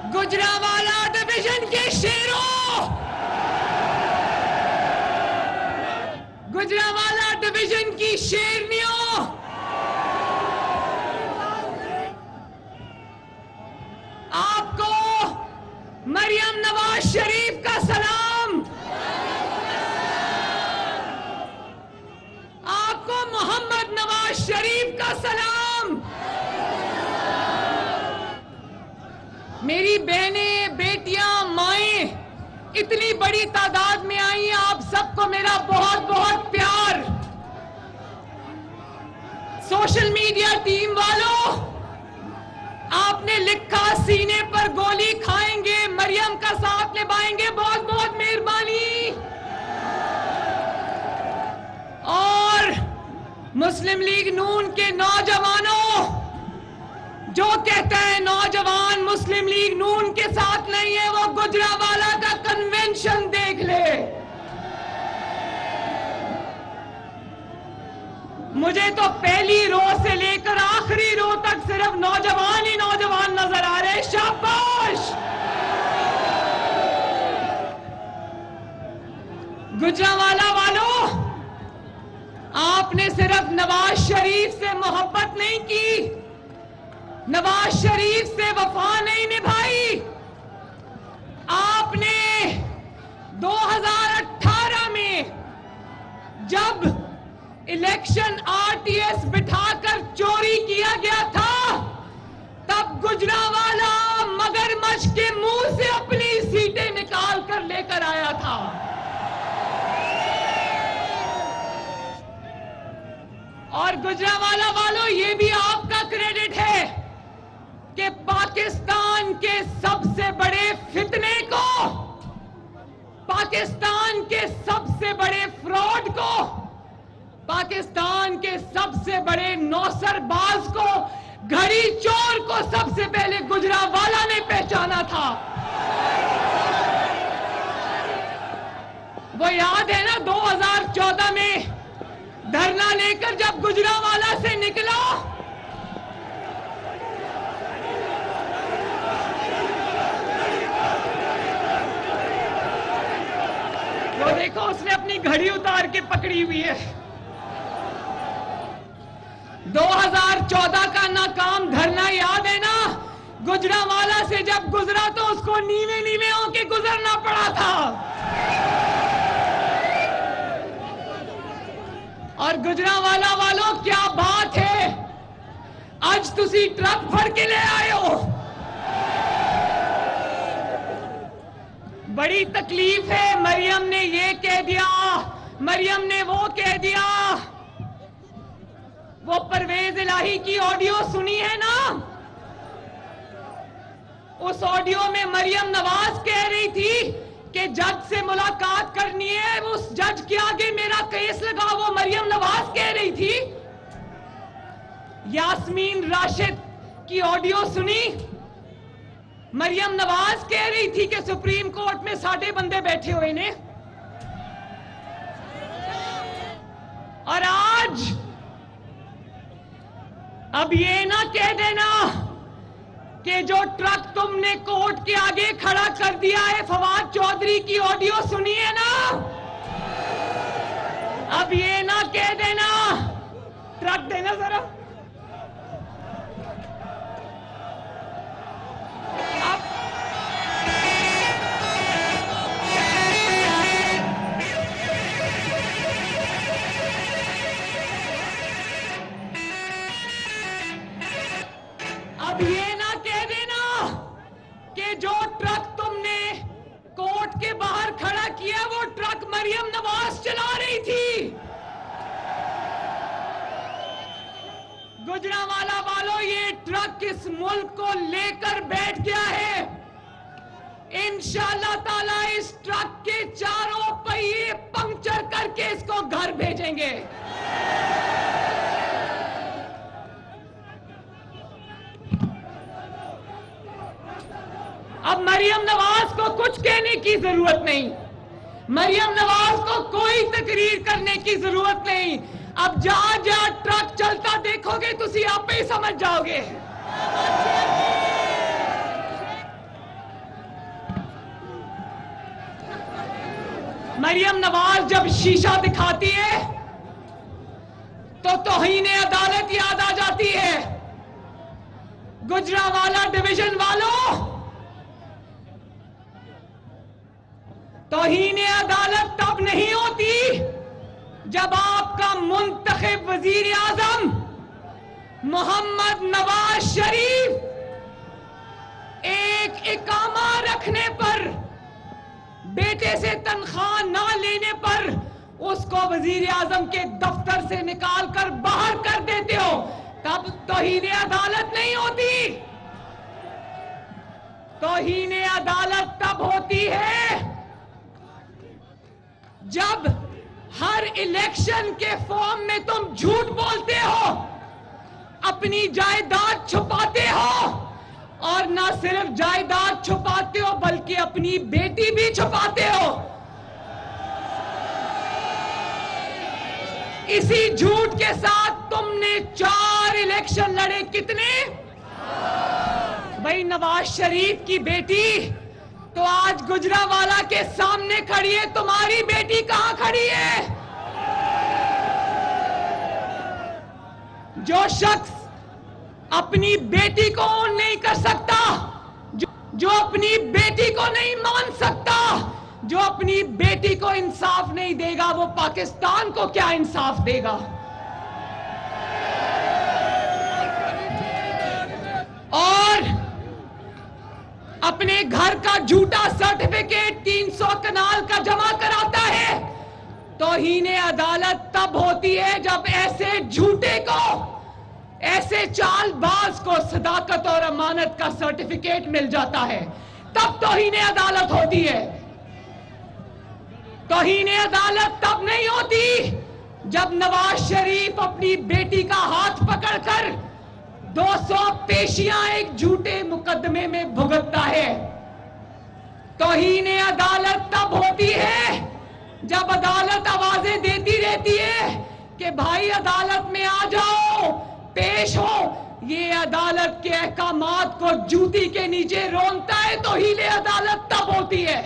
Gujranwala division کے شیروں، Gujranwala division کی شیرنیوں، آپ کو مریم نواز شریف کا سلام، آپ کو محمد نواز شریف کا سلام۔ میری بہنیں، بیٹیاں، مائیں اتنی بڑی تعداد میں آئی ہیں، آپ سب کو میرا بہت بہت پیار۔ سوشل میڈیا ٹیم والوں، آپ نے لکھا سینے پر گولی کھائیں گے، مریم کا ساتھ نبھائیں گے، بہت بہت مہربانی۔ اور مسلم لیگ نون کے نوجوانوں، جو کہتا ہے نوجوان مسلم لیگ نون کے ساتھ نہیں ہے، وہ گجرانوالہ کا کنونشن دیکھ لے۔ مجھے تو پہلی رو سے لے کر آخری رو تک صرف نوجوان ہی نوجوان نظر آ رہے۔ شاباش! گجرانوالہ والوں، آپ نے صرف نواز شریف سے محبت نہیں کی، نواز شریف سے وفا نہیں نبھائی، آپ نے 2018 میں جب الیکشن RTS بٹھا کر چوری کیا گیا تھا، تب گجرانوالہ مگرمچھ کے منہ سے اپنی سیٹیں نکال کر لے کر آیا تھا۔ اور گجرانوالہ والوں، یہ بھی آپ کا کریڈٹ ہے کہ پاکستان کے سب سے بڑے فتنے کو، پاکستان کے سب سے بڑے فراڈ کو، پاکستان کے سب سے بڑے نوسر باز کو، گھڑی چور کو سب سے پہلے گجرانوالہ نے پہچانا تھا۔ وہ یاد ہے نا 2014 میں دھرنا لے کر جب گجرانوالہ سے نکلا، وہ دیکھو اس نے اپنی گھڑی اتار کے پکڑی ہوئی ہے۔ 2014 کا ناکام دھرنا یاد ہے نا؟ گجرانوالہ سے جب گزرا تو اس کو نیوے نیوے ہو کے گزرنا پڑا تھا۔ اور گجرانوالہ والوں، کیا بات ہے، آج تسی ٹرک بھر کے لے آئے ہو۔ بڑی تکلیف ہے، مریم نے یہ کہہ دیا، مریم نے وہ کہہ دیا۔ وہ پرویز الہی کی آڈیو سنی ہے نا؟ اس آڈیو میں مریم نواز کہہ رہی تھی کہ جج سے ملاقات کرنی ہے، اس جج کے آگے میرا کیس لگا، وہ مریم نواز کہہ رہی تھی۔ یاسمین راشد کی آڈیو سنی؟ مریم نواز کہہ رہی تھی کہ سپریم کورٹ میں 60 بندے بیٹھے ہوئے نے۔ اور آج اب یہ نہ کہہ دینا کہ جو ٹرک تم نے کورٹ کے آگے کھڑا کر دیا ہے، فواد چودھری کی آڈیو سنی ہے نا؟ اب یہ نہ کہہ دینا، ٹرک دینا ذرا، اب یہ نہ کہہ دینا کہ جو ٹرک تم نے کورٹ کے باہر کھڑا کیا وہ ٹرک مریم نواز چلا رہی تھی۔ گجرانوالہ والوں، یہ ٹرک اس ملک کو لے کر بیٹھ گیا ہے۔ انشاءاللہ تعالی اس ٹرک کے چاروں پہیے پنکچر کر کے اس کو گھر بھیجیں گے۔ اب مریم نواز کو کچھ کہنے کی ضرورت نہیں، مریم نواز کو کوئی تقریر کرنے کی ضرورت نہیں۔ اب جہاں جہاں ٹرک چلتا دیکھو گے تسی آپ ہی سمجھ جاؤ گے۔ مریم نواز جب شیشہ دکھاتی ہے تو توہین عدالت یاد آ جاتی ہے. گجرانوالہ ڈویژن والوں، توہین عدالت تب نہیں ہوتی جب آپ کا منتخب وزیر اعظم محمد نواز شریف ایک اقامہ رکھنے پر، بیٹے سے تنخواہ نہ لینے پر اس کو وزیر اعظم کے دفتر سے نکال کر باہر کر دیتے ہو. تب توہین عدالت نہیں ہوتی. توہین عدالت تب ہوتی ہے جب ہر الیکشن کے فارم میں تم جھوٹ بولتے ہو، اپنی جائیداد چھپاتے ہو، اور نہ صرف جائیداد چھپاتے ہو بلکہ اپنی بیٹی بھی چھپاتے ہو. اسی جھوٹ کے ساتھ تم نے 4 الیکشن لڑے. کتنے؟ بھائی نواز شریف کی بیٹی تو آج گجرانوالہ کے سامنے کھڑی ہے، تمہاری بیٹی کہاں کھڑی ہے؟ جو شخص اپنی بیٹی کو اون نہیں کر سکتا، جو اپنی بیٹی کو نہیں مان سکتا، جو اپنی بیٹی کو انصاف نہیں دے گا، وہ پاکستان کو کیا انصاف دے گا؟ اور اپنے گھر کا جھوٹا سرٹیفکیٹ 300 کنال کا جمع کراتا ہے. توہین عدالت تب ہوتی ہے جب ایسے جھوٹے کو، ایسے چال باز کو صداقت اور امانت کا سرٹیفکیٹ مل جاتا ہے. تب توہین عدالت ہوتی ہے. توہین عدالت تب نہیں ہوتی جب نواز شریف اپنی بیٹی کا ہاتھ پکڑ کر 200 پیشیاں ایک جھوٹے مقدمے میں بھگتتا ہے. توہین عدالت تب ہوتی ہے جب عدالت آوازیں دیتی رہتی ہے کہ بھائی عدالت میں آ جاؤ، پیش ہو. یہ عدالت کے احکامات کو جوتی کے نیچے رونتا ہے. توہین عدالت تب ہوتی ہے.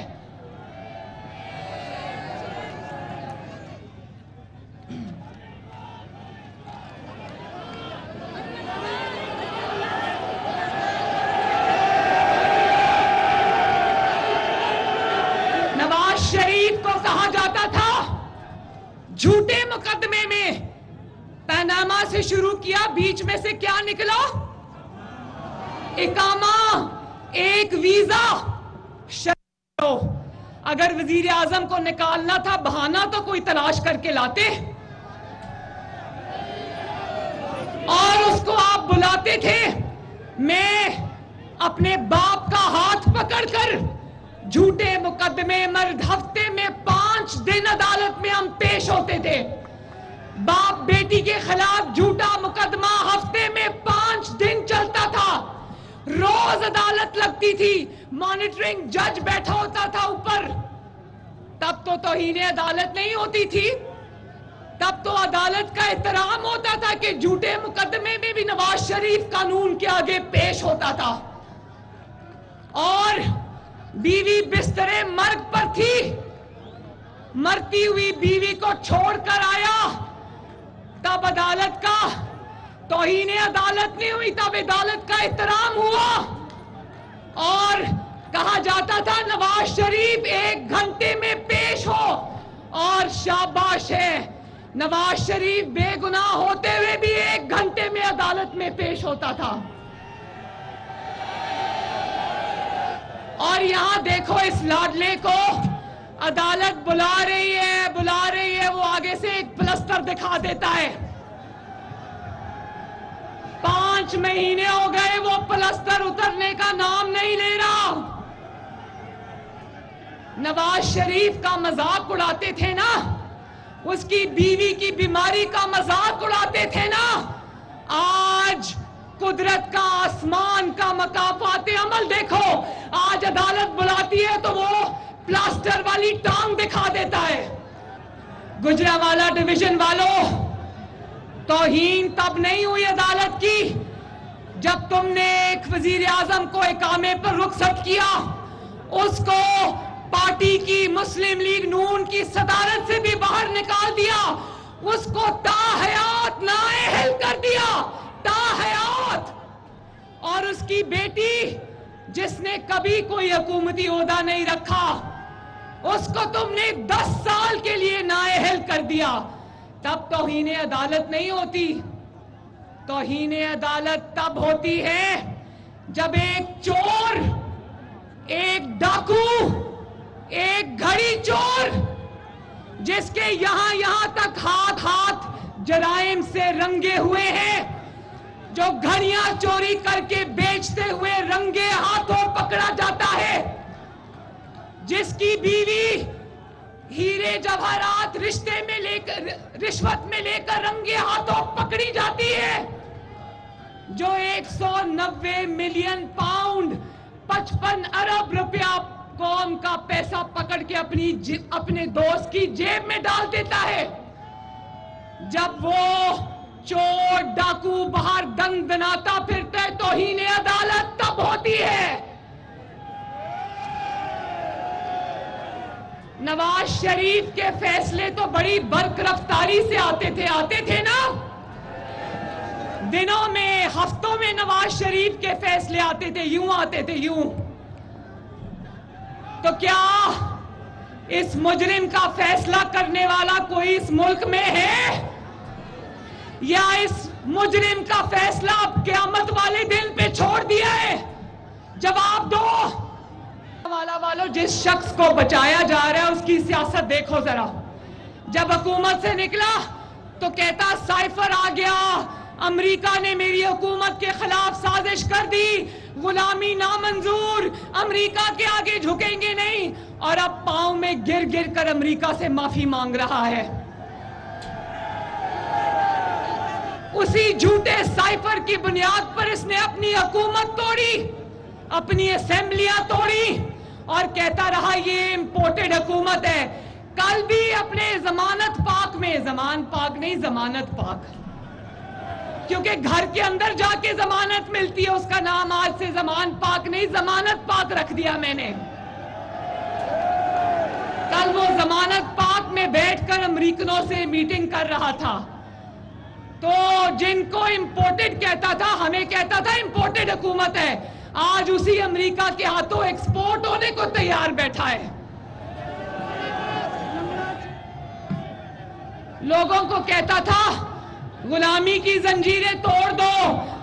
نواز شریف کو کہا جاتا تھا جھوٹے مقدمے میں پاناما سے شروع کیا، بیچ میں سے کیا نکلا؟ اقامہ، ایک ویزا. اگر وزیر اعظم کو نکالنا تھا بہانہ تو کوئی تلاش کر کے لاتے، اور اس کو آپ بلاتے تھے. میں اپنے باپ کا ہاتھ پکڑ کر جھوٹے مقدمے، مرد ہفتے میں 5 دن عدالت میں ہم پیش ہوتے تھے. باپ بیٹی کے خلاف جھوٹا مقدمہ ہفتے میں 5 دن چلتا تھا. روز عدالت لگتی تھی، مانیٹرنگ جج بیٹھا ہوتا تھا اوپر. تب تو توہین عدالت نہیں ہوتی تھی. تب تو عدالت کا احترام ہوتا تھا کہ جھوٹے مقدمے میں بھی نواز شریف قانون کے آگے پیش ہوتا تھا. اور بیوی بسترے مرگ پر تھی، مرتی ہوئی بیوی کو چھوڑ کر آیا، تب عدالت کا توہین عدالت نہیں ہوئی، تب عدالت کا احترام ہوا. اور کہا جاتا تھا نواز شریف 1 گھنٹے میں پیش ہو، اور شاباش ہے، نواز شریف بے گناہ ہوتے ہوئے بھی 1 گھنٹے میں عدالت میں پیش ہوتا تھا. اور یہاں دیکھو اس لاڈلے کو عدالت بلا رہی ہے، وہ آگے سے ایک پلسٹر دکھا دیتا ہے. 5 مہینے ہو گئے وہ پلسٹر اترنے کا نام نہیں لے رہا. نواز شریف کا مذاق اڑاتے تھے نا، اس کی بیوی کی بیماری کا مذاق اڑاتے تھے نا. آج قدرت کا، آسمان کا مکافات عمل دیکھو. آج عدالت بلاتی ہے تو وہ پلاسٹر والی ٹانگ دکھا دیتا ہے. گجرانوالہ ڈویژن والوں، توہین تب نہیں ہوئی عدالت کی جب تم نے ایک وزیر اعظم کو اقامے پر رخصت کیا، اس کو پارٹی کی مسلم لیگ نون کی صدارت سے بھی باہر نکال دیا، اس کو تا حیات نااہل کر دیا، تا حیات. اور اس کی بیٹی جس نے کبھی کوئی حکومتی عہدہ نہیں رکھا، اس کو تم نے 10 سال کے لیے نااہل کر دیا. تب توہین عدالت نہیں ہوتی. توہین عدالت تب ہوتی ہے جب ایک چور، ایک ڈاکو، ایک گھڑی چور جس کے یہاں تک ہاتھ جرائم سے رنگے ہوئے ہیں، جو گھڑیاں چوری کر کے بیچتے ہوئے رنگے ہاتھوں پکڑا جاتا ہے، جس کی بیوی ہیرے جواہرات رشوت میں لے کر رنگے ہاتھوں پکڑی جاتی ہے، جو 190 ملین پاؤنڈ 55 ارب روپیہ قوم کا پیسہ پکڑ کے اپنے دوست کی جیب میں ڈال دیتا ہے. جب وہ چور ڈاکو باہر دن دناتا پھرتا ہے، توہین عدالت تب ہوتی ہے. نواز شریف کے فیصلے تو بڑی برق رفتاری سے آتے تھے نا. دنوں میں، ہفتوں میں نواز شریف کے فیصلے آتے تھے، یوں. تو کیا اس مجرم کا فیصلہ کرنے والا کوئی اس ملک میں ہے؟ یا اس مجرم کا فیصلہ اب قیامت والے دن پہ چھوڑ دیا ہے؟ جواب دو. والو جس شخص کو بچایا جا رہا ہے اس کی سیاست دیکھو ذرا. جب حکومت سے نکلا تو کہتا سائفر آ گیا، امریکہ نے میری حکومت کے خلاف سازش کر دی، غلامی نامنظور، امریکہ کے آگے جھکیں گے نہیں. اور اب پاؤں میں گر کر امریکہ سے معافی مانگ رہا ہے. اسی جھوٹے سائفر کی بنیاد پر اس نے اپنی حکومت توڑی، اپنی اسمبلیاں توڑی اور کہتا رہا یہ امپورٹڈ حکومت ہے. کل بھی اپنے ضمانت پاک میں، ضمانت پاک، کیونکہ گھر کے اندر جا کے ضمانت ملتی ہے، اس کا نام آج سے ضمان پاک نہیں، ضمانت پاک رکھ دیا میں نے. کل وہ ضمانت پاک میں بیٹھ کر امریکنوں سے میٹنگ کر رہا تھا. تو جن کو امپورٹڈ کہتا تھا، ہمیں کہتا تھا امپورٹڈ حکومت ہے، آج اسی امریکہ کے ہاتھوں ایکسپورٹ ہونے کو تیار بیٹھا ہے. لوگوں کو کہتا تھا غلامی کی زنجیریں توڑ دو،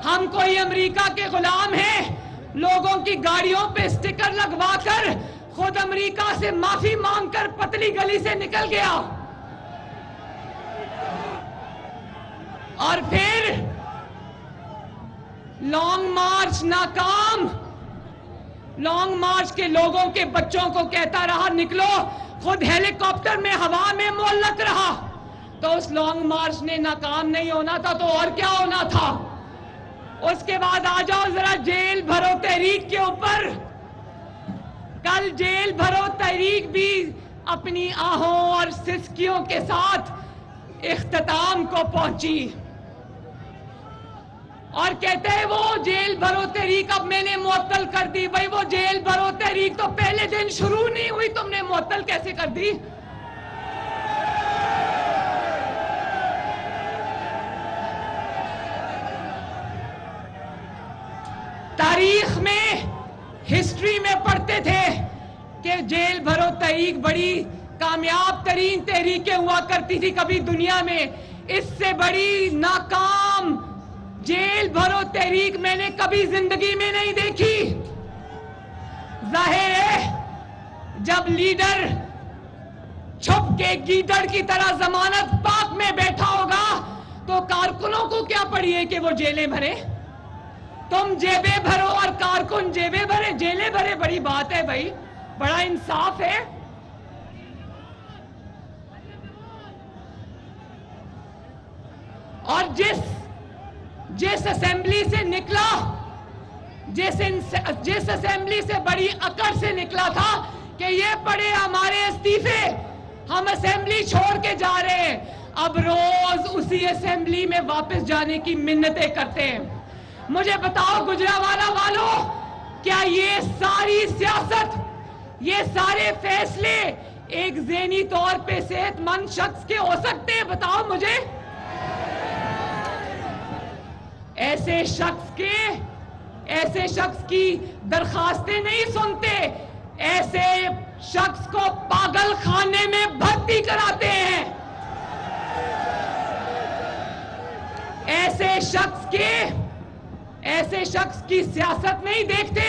ہم کوئی امریکہ کے غلام ہیں. لوگوں کی گاڑیوں پہ سٹیکر لگوا کر خود امریکہ سے معافی مانگ کر پتلی گلی سے نکل گیا. اور پھر لانگ مارچ ناکام، لانگ مارچ کے لوگوں کے بچوں کو کہتا رہا نکلو، خود ہیلی کاپٹر میں ہوا میں معلق رہا. تو اس لانگ مارچ نے ناکام نہیں ہونا تھا تو اور کیا ہونا تھا؟ اس کے بعد آ جاؤ ذرا جیل بھرو تحریک کے اوپر. کل جیل بھرو تحریک بھی اپنی آہوں اور سسکیوں کے ساتھ اختتام کو پہنچی اور کہتے ہیں وہ جیل بھرو تحریک اب میں نے معطل کر دی. بھائی وہ جیل بھرو تحریک تو پہلے دن شروع نہیں ہوئی، تم نے معطل کیسے کر دی؟ تاریخ میں، ہسٹری میں پڑھتے تھے کہ جیل بھرو تحریک بڑی کامیاب ترین تحریکیں ہوا کرتی تھی کبھی دنیا میں. اس سے بڑی ناکام جیل بھرو تحریک میں نے کبھی زندگی میں نہیں دیکھی. ظاہر ہے جب لیڈر چھپ کے گیدڑ کی طرح ضمانت پاک میں بیٹھا ہوگا تو کارکنوں کو کیا پڑی ہے کہ وہ جیلیں بھرے؟ تم جیبیں بھرو اور کارکن جیبیں بھرے، جیلیں بھرے، بڑی بات ہے بھائی، بڑا انصاف ہے. اور جس اسمبلی سے نکلا، جس اسمبلی سے بڑی اکڑ سے نکلا تھا کہ یہ پڑے ہمارے استعفے، ہم اسمبلی چھوڑ کے جا رہے ہیں، اب روز اسی اسمبلی میں واپس جانے کی منتیں کرتے ہیں. مجھے بتاؤ گجرانوالہ والوں، کیا یہ ساری سیاست یہ سارے فیصلے ایک ذہنی طور پہ صحت مند شخص کے ہو سکتے ہیں؟ بتاؤ مجھے. ایسے شخص کی درخواستیں نہیں سنتے، ایسے شخص کو پاگل خانے میں بھرتی کراتے ہیں. ایسے شخص کی سیاست نہیں دیکھتے،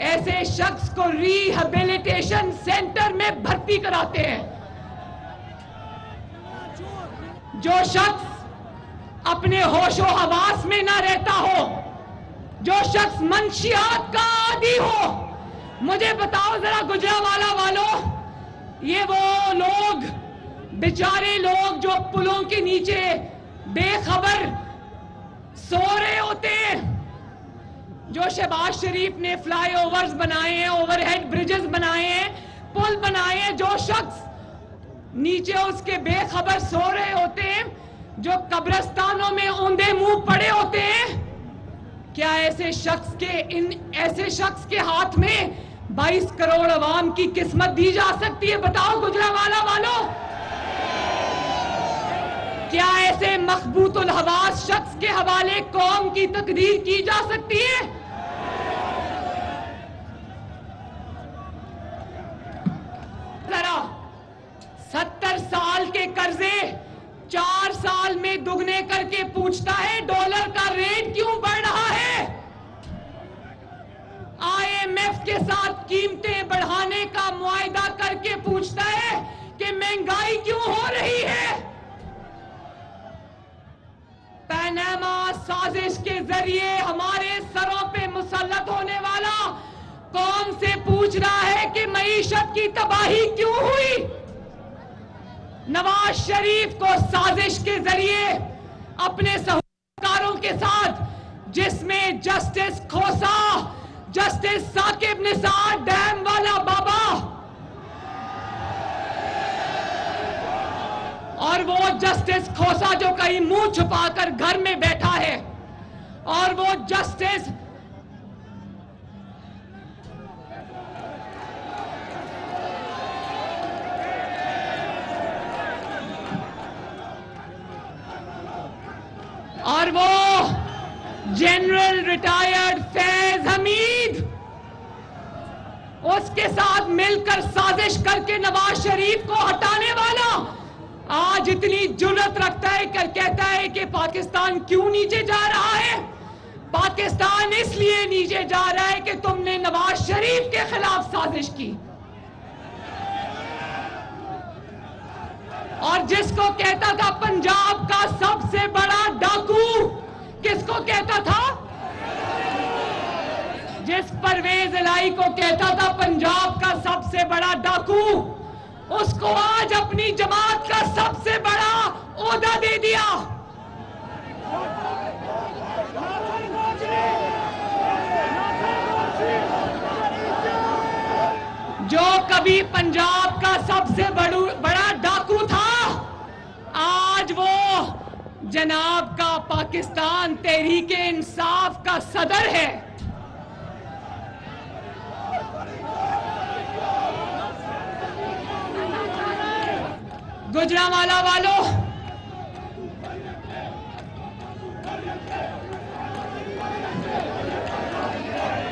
ایسے شخص کو ریہیبلیٹیشن سینٹر میں بھرتی کراتے ہیں. جو شخص اپنے ہوش و حواس میں نہ رہتا ہو، جو شخص منشیات کا عادی ہو، مجھے بتاؤ ذرا گجرانوالہ والوں، یہ وہ لوگ، بیچارے لوگ جو پلوں کے نیچے بے خبر سو رہے ہوتے ہیں، جو شہباز شریف نے فلائی اوورز بنائے ہیں، اوور ہیڈ بریجز بنائے ہیں، پل بنائے ہیں، جو شخص نیچے اس کے بے خبر سو رہے ہوتے ہیں، جو قبرستانوں میں اوندے منہ پڑے ہوتے ہیں، کیا ایسے شخص کے ہاتھ میں 22 کروڑ عوام کی قسمت دی جا سکتی ہے؟ بتاؤ گجرانوالہ والوں. کیا ایسے مخبوط الحواس شخص کے حوالے قوم کی تقدیر کی جا سکتی ہے؟ ذرا 70 سال کے قرضے 4 سال میں دگنے کر کے پوچھتا ہے ڈالر کا ریٹ کیوں بڑھ رہا ہے؟ IMF کے ساتھ قیمتیں بڑھانے کا معاہدہ کر کے پوچھتا ہے کہ مہنگائی کیوں ہو رہی ہے؟ پاناما سازش کے ذریعے ہمارے سروں پہ مسلط ہونے والا قوم سے پوچھ رہا ہے کہ معیشت کی تباہی کیوں ہوئی؟ نواز شریف کو سازش کے ذریعے اپنے سہولتکاروں کے ساتھ، جس میں جسٹس کھوسا، جسٹس ثاقب نثار ڈیم والا بابا اور وہ جسٹس کھوسا جو کہیں منہ چھپا کر گھر میں بیٹھا ہے، اور وہ جسٹس جنرل ریٹائرڈ فیض حمید، اس کے ساتھ مل کر سازش کر کے نواز شریف کو ہٹانے والا آج اتنی جرأت رکھتا ہے کہ کہتا ہے کہ پاکستان کیوں نیچے جا رہا ہے؟ پاکستان اس لیے نیچے جا رہا ہے کہ تم نے نواز شریف کے خلاف سازش کی. اور جس کو کہتا تھا پنجاب کا سب سے بڑا ڈاکو، کس کو کہتا تھا؟ جس پرویز الہی کو کہتا تھا پنجاب کا سب سے بڑا ڈاکو، اس کو آج اپنی جماعت کا سب سے بڑا عہدہ دے دیا. جو کبھی پنجاب کا سب سے بڑا ڈاکو تھا، آج وہ جناب کا پاکستان تحریک انصاف کا صدر ہے. گجرانوالہ والوں،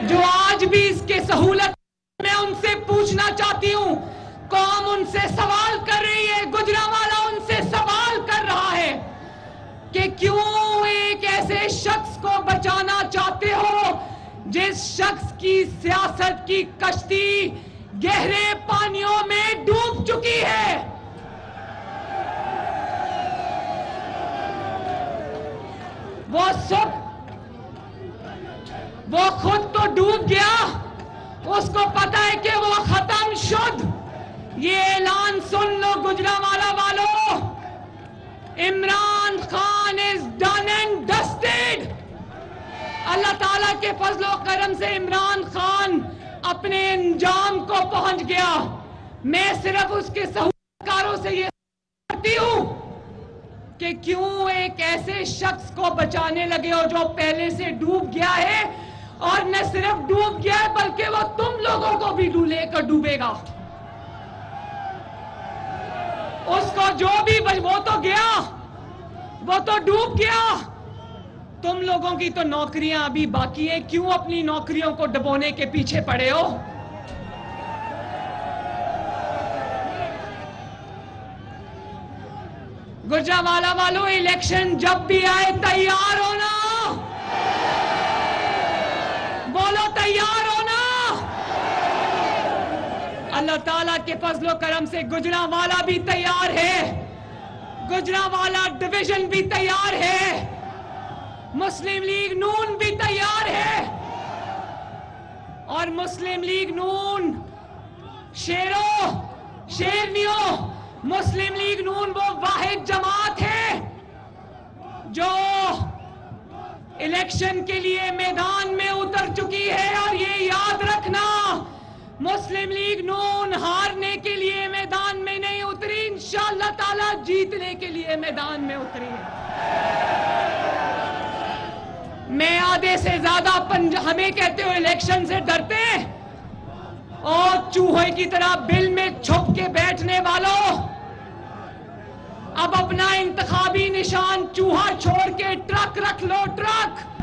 جو آج بھی اس کے سہولت میں ان سے پوچھنا چاہتی ہوں، قوم ان سے سوال کر رہی ہے، گجرانوالہ ان سے سوال کر رہا ہے کہ کیوں ایک ایسے شخص کو بچانا چاہتے ہو جس شخص کی سیاست کی کشتی گہرے پانیوں میں ڈوب چکی ہے. وہ خود تو ڈوب گیا، اس کو پتا ہے کہ وہ ختم شد. یہ اعلان سن لو گجرانوالہ والوں، Imran Khan is done and dusted. اللہ تعالیٰ کے فضل و کرم سے عمران خان اپنے انجام کو پہنچ گیا. میں صرف اس کے سہولتکاروں سے یہ کرتی ہوں کہ کیوں ایک ایسے شخص کو بچانے لگے ہو جو پہلے سے ڈوب گیا ہے، اور نہ صرف ڈوب گیا ہے بلکہ وہ تم لوگوں کو بھی لے کر ڈوب ڈوبے گا. اس کو جو بھی وہ تو گیا, وہ تو ڈوب گیا. تم لوگوں کی تو نوکریاں ابھی باقی ہیں, کیوں اپنی نوکریوں کو ڈبونے کے پیچھے پڑے ہو؟ گجرانوالہ والوں, الیکشن جب بھی آئے تیار ہونا. بولو تیار ہونا. اللہ تعالیٰ کے فضل و کرم سے گجرانوالہ بھی تیار ہے, گجرانوالہ ڈویژن بھی تیار ہے, مسلم لیگ نون بھی تیار ہے. اور مسلم لیگ نون شیروں شیرنیوں, مسلم لیگ نون وہ واحد جماعت ہے جو الیکشن کے لیے میدان میں اتر چکی ہے. اور یہ یاد رکھنا, مسلم لیگ نون ہارنے کے لیے میدان میں نہیں اتری, انشاءاللہ تعالی جیتنے کے لیے میدان میں اتری ہے. میں آدھے سے زیادہ ہمیں کہتے ہو الیکشن سے ڈرتے ہیں, اور چوہے کی طرح بل میں چھپ کے بیٹھنے والوں, اب اپنا انتخابی نشان چوہا چھوڑ کے ٹرک رکھ لو. ٹرک